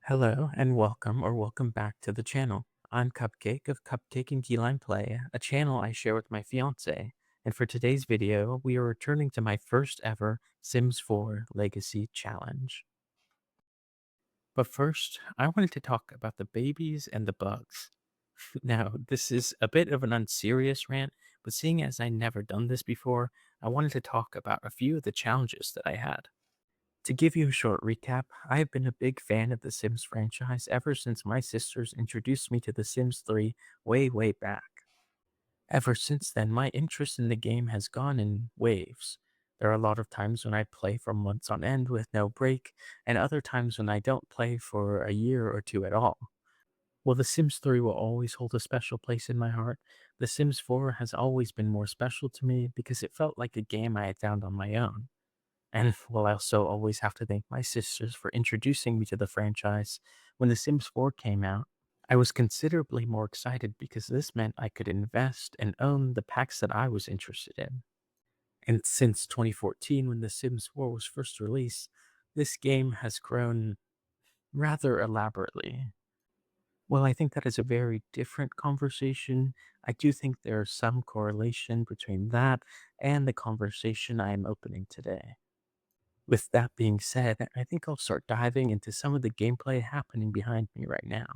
Hello and welcome back to the channel. I'm Cupcake of Cupcake and Key Lime Play, a channel I share with my fiance. And for today's video, we are returning to my first ever Sims 4 Legacy Challenge. But first, I wanted to talk about the babies and the bugs. Now, this is a bit of an unserious rant, but seeing as I never done this before, I wanted to talk about a few of the challenges that I had. To give you a short recap, I have been a big fan of the Sims franchise ever since my sisters introduced me to The Sims 3 way back. Ever since then, my interest in the game has gone in waves. There are a lot of times when I play for months on end with no break, and other times when I don't play for a year or two at all. While The Sims 3 will always hold a special place in my heart, The Sims 4 has always been more special to me because it felt like a game I had found on my own. And while I also always have to thank my sisters for introducing me to the franchise, when The Sims 4 came out, I was considerably more excited because this meant I could invest and own the packs that I was interested in. And since 2014, when The Sims 4 was first released, this game has grown rather elaborately. Well, I think that is a very different conversation. I do think there is some correlation between that and the conversation I am opening today. With that being said, I think I'll start diving into some of the gameplay happening behind me right now.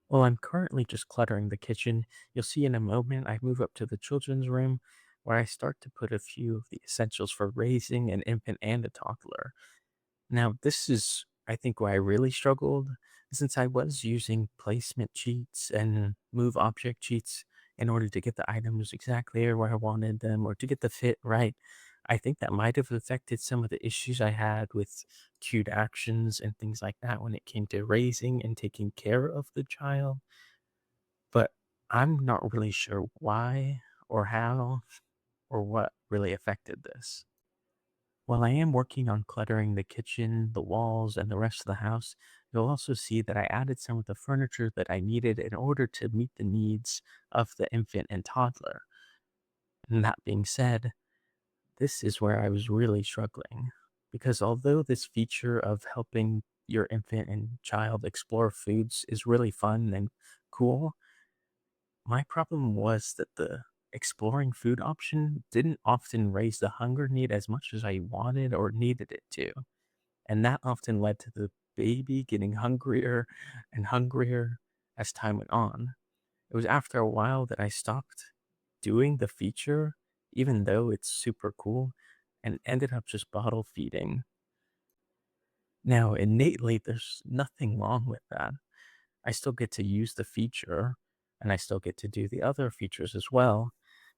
While I'm currently just cluttering the kitchen, you'll see in a moment I move up to the children's room where I start to put a few of the essentials for raising an infant and a toddler. Now, this is, I think, where I really struggled, since I was using placement cheats and move object cheats in order to get the items exactly where I wanted them or to get the fit right. I think that might have affected some of the issues I had with cued actions and things like that when it came to raising and taking care of the child. But I'm not really sure why or how or what really affected this. While I am working on cluttering the kitchen, the walls, and the rest of the house, you'll also see that I added some of the furniture that I needed in order to meet the needs of the infant and toddler. And that being said, this is where I was really struggling. Because although this feature of helping your infant and child explore foods is really fun and cool, my problem was that the exploring food option didn't often raise the hunger need as much as I wanted or needed it to. And that often led to the baby getting hungrier and hungrier as time went on. It was after a while that I stopped doing the feature, even though it's super cool, and ended up just bottle feeding. Now, innately, there's nothing wrong with that. I still get to use the feature, and I still get to do the other features as well.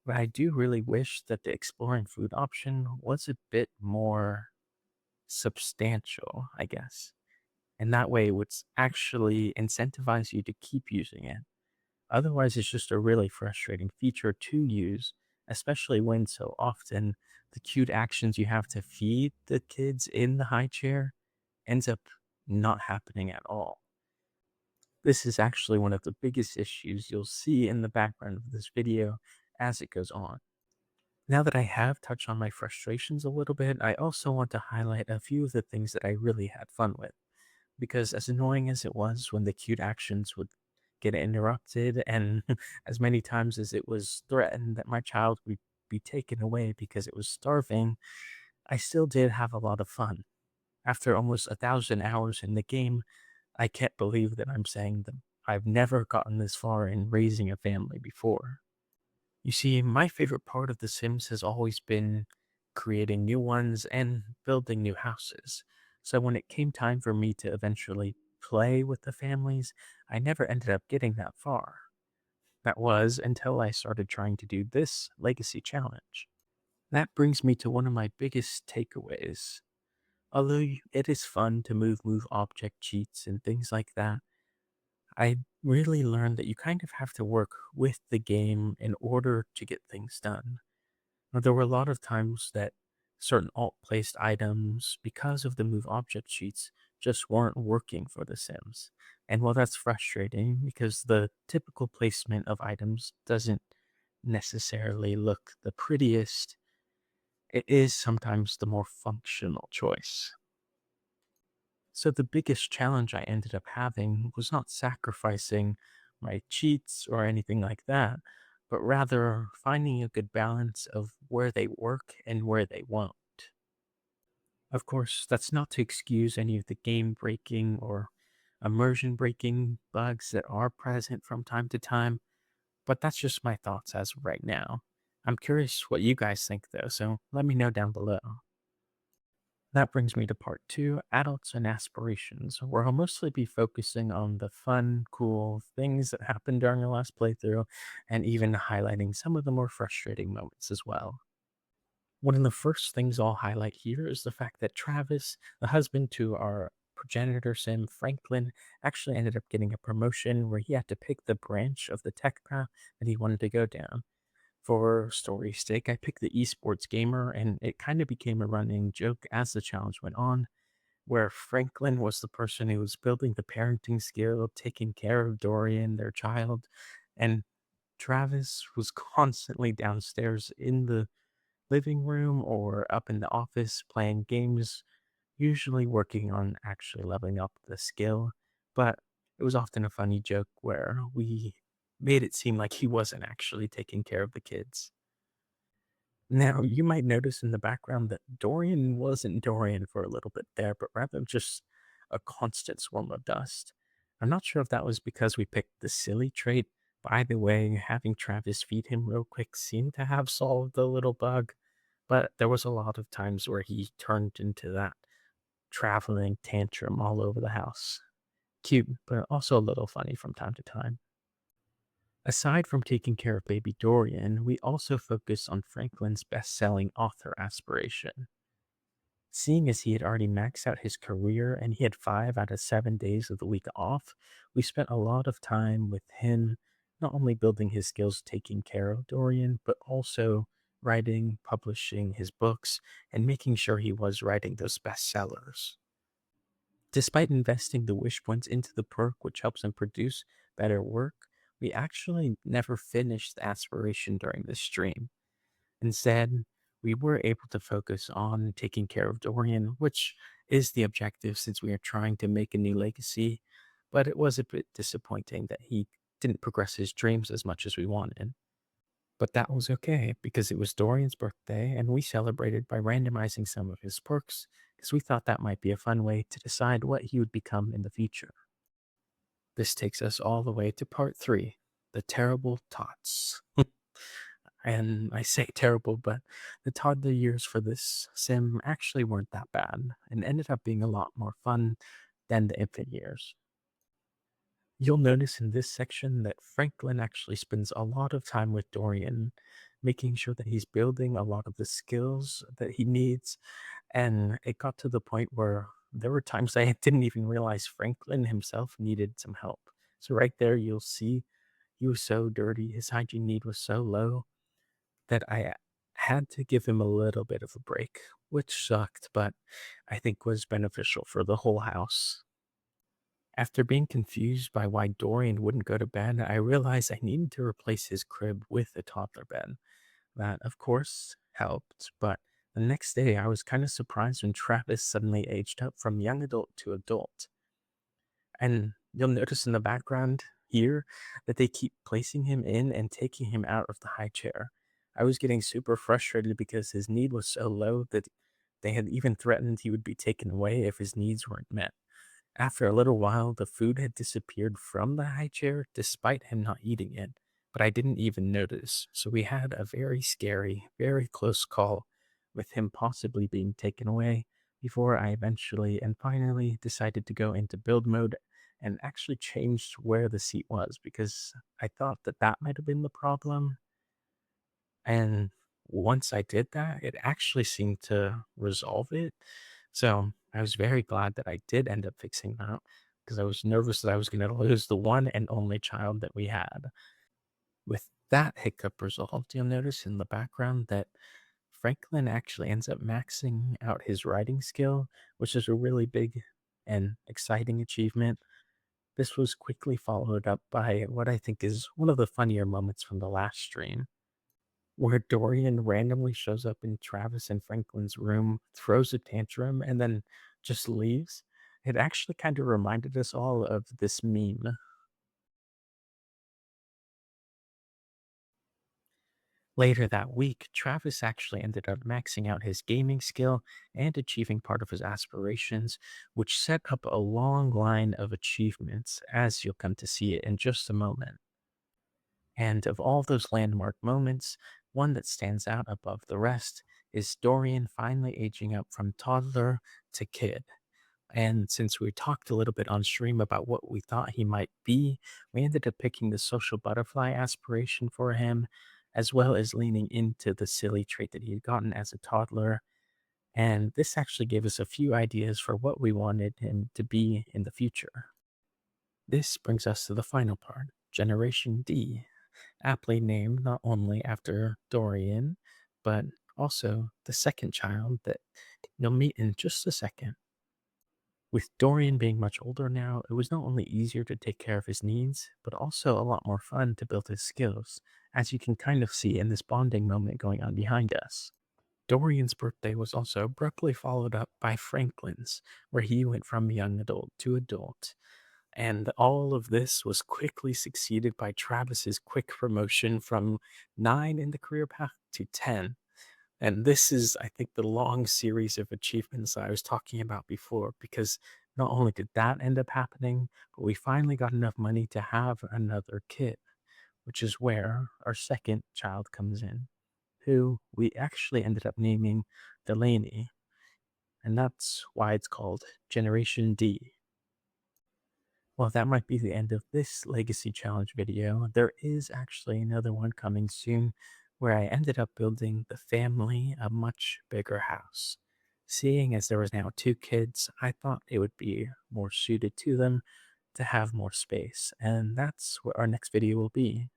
But I do really wish that the exploring food option was a bit more substantial, I guess. And that way, it would actually incentivize you to keep using it. Otherwise, it's just a really frustrating feature to use, especially when so often the cute actions you have to feed the kids in the high chair ends up not happening at all. This is actually one of the biggest issues you'll see in the background of this video as it goes on. Now that I have touched on my frustrations a little bit, I also want to highlight a few of the things that I really had fun with. Because as annoying as it was when the cute actions would get interrupted, and as many times as it was threatened that my child would be taken away because it was starving, I still did have a lot of fun. After almost 1,000 hours in the game, I can't believe that I'm saying that I've never gotten this far in raising a family before. You see, my favorite part of The Sims has always been creating new ones and building new houses. So when it came time for me to eventually play with the families, I never ended up getting that far. That was until I started trying to do this legacy challenge. That brings me to one of my biggest takeaways. Although it is fun to move object cheats and things like that, I really learned that you kind of have to work with the game in order to get things done. Now, there were a lot of times that certain alt placed items, because of the move object sheets, just weren't working for The Sims. And while that's frustrating because the typical placement of items doesn't necessarily look the prettiest, it is sometimes the more functional choice. So the biggest challenge I ended up having was not sacrificing my cheats or anything like that, but rather finding a good balance of where they work and where they won't. Of course, that's not to excuse any of the game breaking or immersion breaking bugs that are present from time to time, but that's just my thoughts as of right now. I'm curious what you guys think though, so let me know down below. That brings me to part two, adults and aspirations, where I'll mostly be focusing on the fun, cool things that happened during the last playthrough, and even highlighting some of the more frustrating moments as well. One of the first things I'll highlight here is the fact that Travis, the husband to our progenitor sim, Franklin, actually ended up getting a promotion where he had to pick the branch of the tech path that he wanted to go down. For story's sake, I picked the esports gamer, and it kind of became a running joke as the challenge went on, where Franklin was the person who was building the parenting skill, taking care of Dorian, their child, and Travis was constantly downstairs in the living room or up in the office playing games, usually working on actually leveling up the skill. But it was often a funny joke where we made it seem like he wasn't actually taking care of the kids. Now, you might notice in the background that Dorian wasn't Dorian for a little bit there, but rather just a constant swarm of dust. I'm not sure if that was because we picked the silly trait. By the way, having Travis feed him real quick seemed to have solved the little bug, but there was a lot of times where he turned into that traveling tantrum all over the house. Cute, but also a little funny from time to time. Aside from taking care of baby Dorian, we also focus on Franklin's best selling author aspiration. Seeing as he had already maxed out his career and he had 5 out of 7 days of the week off, we spent a lot of time with him, not only building his skills taking care of Dorian, but also writing, publishing his books, and making sure he was writing those bestsellers. Despite investing the wish points into the perk, which helps him produce better work, we actually never finished the aspiration during this stream. Instead, we were able to focus on taking care of Dorian, which is the objective since we are trying to make a new legacy, but it was a bit disappointing that he didn't progress his dreams as much as we wanted. But that was okay because it was Dorian's birthday and we celebrated by randomizing some of his perks because we thought that might be a fun way to decide what he would become in the future. This takes us all the way to part three, the terrible tots. And I say terrible, but the toddler years for this sim actually weren't that bad and ended up being a lot more fun than the infant years. You'll notice in this section that Franklin actually spends a lot of time with Dorian, making sure that he's building a lot of the skills that he needs. And it got to the point where there were times I didn't even realize Franklin himself needed some help. So, right there, you'll see he was so dirty, his hygiene need was so low that I had to give him a little bit of a break, which sucked, but I think was beneficial for the whole house. After being confused by why Dorian wouldn't go to bed, I realized I needed to replace his crib with a toddler bed. That, of course, helped, but the next day I was kind of surprised when Travis suddenly aged up from young adult to adult. And you'll notice in the background here that they keep placing him in and taking him out of the high chair. I was getting super frustrated because his need was so low that they had even threatened he would be taken away if his needs weren't met. After a little while, the food had disappeared from the high chair despite him not eating it, but I didn't even notice. So we had a very scary, very close call with him possibly being taken away before I eventually and finally decided to go into build mode and actually changed where the seat was because I thought that that might have been the problem. And once I did that, it actually seemed to resolve it. So I was very glad that I did end up fixing that because I was nervous that I was going to lose the one and only child that we had. With that hiccup resolved, you'll notice in the background that Franklin actually ends up maxing out his writing skill, which is a really big and exciting achievement. This was quickly followed up by what I think is one of the funnier moments from the last stream where Dorian randomly shows up in Travis and Franklin's room, throws a tantrum, and then just leaves. It actually kind of reminded us all of this meme. Later that week, Travis actually ended up maxing out his gaming skill and achieving part of his aspirations, which set up a long line of achievements, as you'll come to see it in just a moment. And of all those landmark moments, one that stands out above the rest is Dorian finally aging up from toddler to kid. And since we talked a little bit on stream about what we thought he might be, we ended up picking the social butterfly aspiration for him, as well as leaning into the silly trait that he had gotten as a toddler. And this actually gave us a few ideas for what we wanted him to be in the future. This brings us to the final part, Generation D, aptly named not only after Dorian, but also the second child that you'll meet in just a second. With Dorian being much older now, it was not only easier to take care of his needs, but also a lot more fun to build his skills, as you can kind of see in this bonding moment going on behind us. Dorian's birthday was also abruptly followed up by Franklin's, where he went from young adult to adult. And all of this was quickly succeeded by Travis's quick promotion from 9 in the career path to 10. And this is, I think, the long series of achievements I was talking about before, because not only did that end up happening, but we finally got enough money to have another kid, which is where our second child comes in, who we actually ended up naming Delaney. And that's why it's called Generation D. Well, that might be the end of this Legacy Challenge video. There is actually another one coming soon where I ended up building the family a much bigger house. Seeing as there was now two kids, I thought it would be more suited to them to have more space, and that's what our next video will be.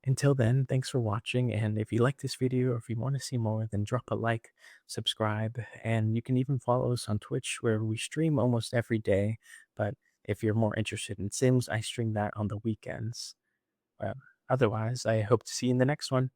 Until then, thanks for watching, and if you like this video or if you want to see more, then drop a like, subscribe, and you can even follow us on Twitch where we stream almost every day, but if you're more interested in Sims, I stream that on the weekends. Well, otherwise, I hope to see you in the next one.